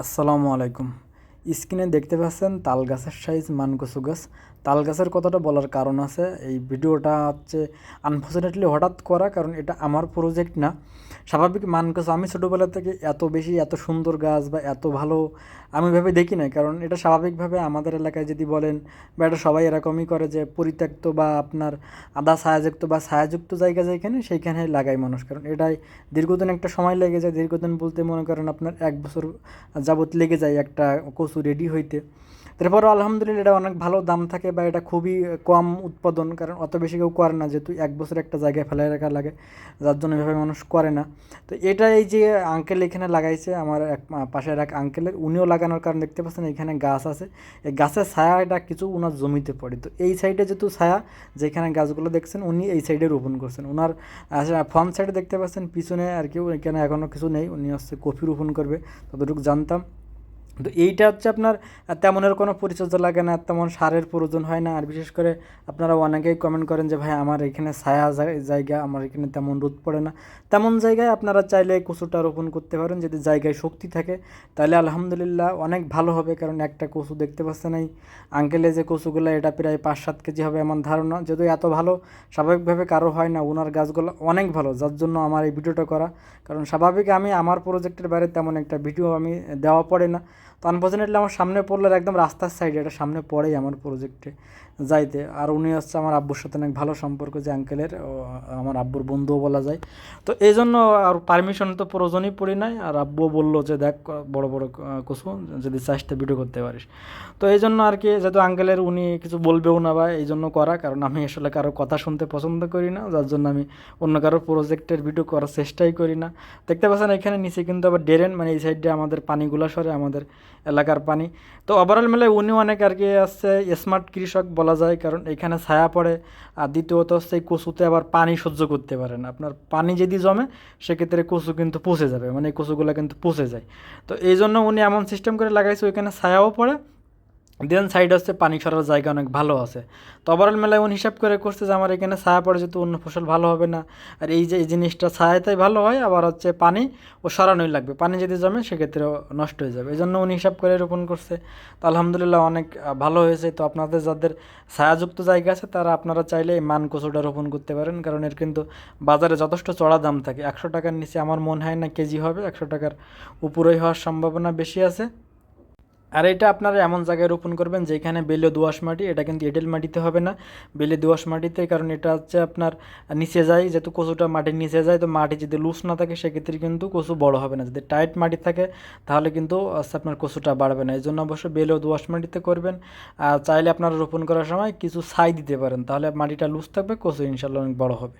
আসসালামু আলাইকুম। স্ক্রিনে দেখতে পাচ্ছেন তাল গাছের সাইজ মানকচু গাছ। তাল গাছের কথাটা বলার কারণ আছে, এই ভিডিওটা হচ্ছে আনফর্চুনেটলি হঠাৎ করা, কারণ এটা আমার প্রজেক্ট না। স্বাভাবিক মানকচু আমি ছোটোবেলা থেকে এত বেশি এত সুন্দর গাছ বা এত ভালো আমি ভেবে দেখি না, কারণ এটা স্বাভাবিকভাবে আমাদের এলাকায় যদি বলেন বা এটা সবাই এরকমই করে যে পরিত্যক্ত বা আপনার আধা ছায়াযুক্ত বা ছায়াযুক্ত জায়গা যেখানে সেইখানে লাগায় মানুষ, কারণ এটাই দীর্ঘদিন একটা সময় লেগে যায়। দীর্ঘদিন বলতে মনে করেন আপনার 1 বছর যাবত লেগে যায় একটা কচু রেডি হইতে। তারপরও আলহামদুলিল্লাহ এটা অনেক ভালো দাম থাকে বা এটা খুবই কম উৎপাদন, কারণ অত বেশি কেউ করে না, যেহেতু 1 বছর একটা জায়গায় ফেলে রাখা লাগে, যার জন্য এভাবে মানুষ করে না। তো এটা এই যে আঙ্কেল এখানে লাগাইছে, আমার এক পাশের এক আঙ্কেলের, উনিও লাগানোর কারণ দেখতে পাচ্ছেন এখানে গাছ আছে। এই গাছের ছায়াটা কিছু ওনার জমিতে পড়ে, তো এই সাইডে যেহেতু ছায়া, যেখানে গাছগুলো দেখছেন উনি এই সাইডে রোপণ করছেন। ওনার ফ্রন্ট সাইডে দেখতে পাচ্ছেন পিছনে আর কি এখানে এখনও কিছু নেই, উনি হচ্ছে কফি রোপণ করবে যতটুকু জানতাম। তো এইটা হচ্ছে আপনার তেমনের কোনো পরিচর্যা লাগে না, তেমন সারের প্রয়োজন হয় না। আর বিশেষ করে আপনারা অনেকেই কমেন্ট করেন যে ভাই আমার এখানে ছায়া জায়গা, আমার এখানে তেমন রোদ পড়ে না। তেমন জায়গায় আপনারা চাইলে কচুটা রোপণ করতে পারেন, যদি জায়গায় শক্তি থাকে তাহলে আলহামদুলিল্লাহ অনেক ভালো হবে। কারণ একটা কচু দেখতে পাচ্ছেন এই আঙ্কেলে যে কচুগুলো, এটা প্রায় 5-7 কেজি হবে আমার ধারণা। যদি এত ভালো স্বাভাবিকভাবে কারো হয় না, ওনার গাছগুলো অনেক ভালো, যার জন্য আমার এই ভিডিওটা করা। কারণ স্বাভাবিক আমি আমার প্রজেক্টের বাইরে তেমন একটা ভিডিও আমি দেওয়া পড়ে না। তো আনফর্চুনেটলি আমার সামনে পড়লে একদম রাস্তার সাইডে, এটা সামনে পড়েই আমার প্রজেক্টে যাইতে। আর উনি হচ্ছে আমার আব্বুর সাথে অনেক ভালো সম্পর্ক, যে আঙ্কেলের আমার আব্বুর বন্ধুও বলা যায়। তো এই জন্য আর পারমিশন তো প্রয়োজনই পড়ি নাই। আর আব্বুও বললো যে দেখ বড় বড় কচু, যদি চাস তো ভিডিও করতে পারিস। তো এই জন্য আর কি, যেহেতু আঙ্কেলের উনি কিছু বলবেও না বা এই জন্য করা, কারণ আমি আসলে কারো কথা শুনতে পছন্দ করি না, যার জন্য আমি অন্য কারো প্রজেক্টের ভিডিও করার চেষ্টাই করি না। দেখতে পাচ্ছেন এখানে নিচে কিন্তু আবার ড্রেন, মানে এই সাইডে আমাদের পানিগুলো সরে, আমাদের এলাকার পানি। তো ওভারঅল মিলে উনি অনেক আর কি আসছে স্মার্ট কৃষক বলা যায়, কারণ এখানে ছায়া পড়ে। আর দ্বিতীয়ত হচ্ছে এই কচুতে আবার পানি সহ্য করতে পারে না। আপনার পানি যদি জমে সেক্ষেত্রে কচু কিন্তু পচে যাবে, মানে এই কচুগুলো কিন্তু পচে যায়। তো এই জন্য উনি এমন সিস্টেম করে লাগাইছে ওইখানে ছায়াও পড়ে, দেন সাইড হচ্ছে পানি সরার জায়গা অনেক ভালো আছে। তো ওভারঅল মেলায় উনি হিসাব করে করছে যে আমার এখানে ছায়া পড়ে যেহেতু অন্য ফসল ভালো হবে না, আর এই যে এই জিনিসটা ছায়াতেই ভালো হয়, আবার হচ্ছে পানি ও সরানোই লাগবে, পানি যদি জমে সেক্ষেত্রেও নষ্ট হয়ে যাবে। এই জন্য উনি হিসাব করে রোপণ করছে। তো আলহামদুলিল্লাহ অনেক ভালো হয়েছে। তো আপনাদের যাদের ছায়াযুক্ত জায়গা আছে তারা আপনারা চাইলে এই মান কচুটা রোপণ করতে পারেন, কারণ এর কিন্তু বাজারে যথেষ্ট চড়া দাম থাকে। 100 টাকার নিচে আমার মনে হয় না কেজি হবে, 100 টাকার উপরেই হওয়ার সম্ভাবনা বেশি আছে। আর এটা আপনারা এমন জায়গায় রোপণ করবেন যেখানে বেলে দোআঁশ মাটি, এটা কিন্তু এঁটেল মাটিতে হবে না, বেলে দোআঁশ মাটিতে। কারণ এটা হচ্ছে আপনার নিচে যায়, যেহেতু কচুটা মাটির নিচে যায়, তো মাটি যদি লুজ না থাকে সেক্ষেত্রে কিন্তু কচু বড় হবে না। যদি টাইট মাটি থাকে তাহলে কিন্তু আপনার কচুটা বাড়বে না। এই জন্য অবশ্যই বেলে দোআঁশ মাটিতে করবেন। আর চাইলে আপনারা রোপণ করার সময় কিছু ছাই দিতে পারেন, তাহলে মাটিটা লুজ থাকবে, কচু ইনশাল্লাহ অনেক বড় হবে।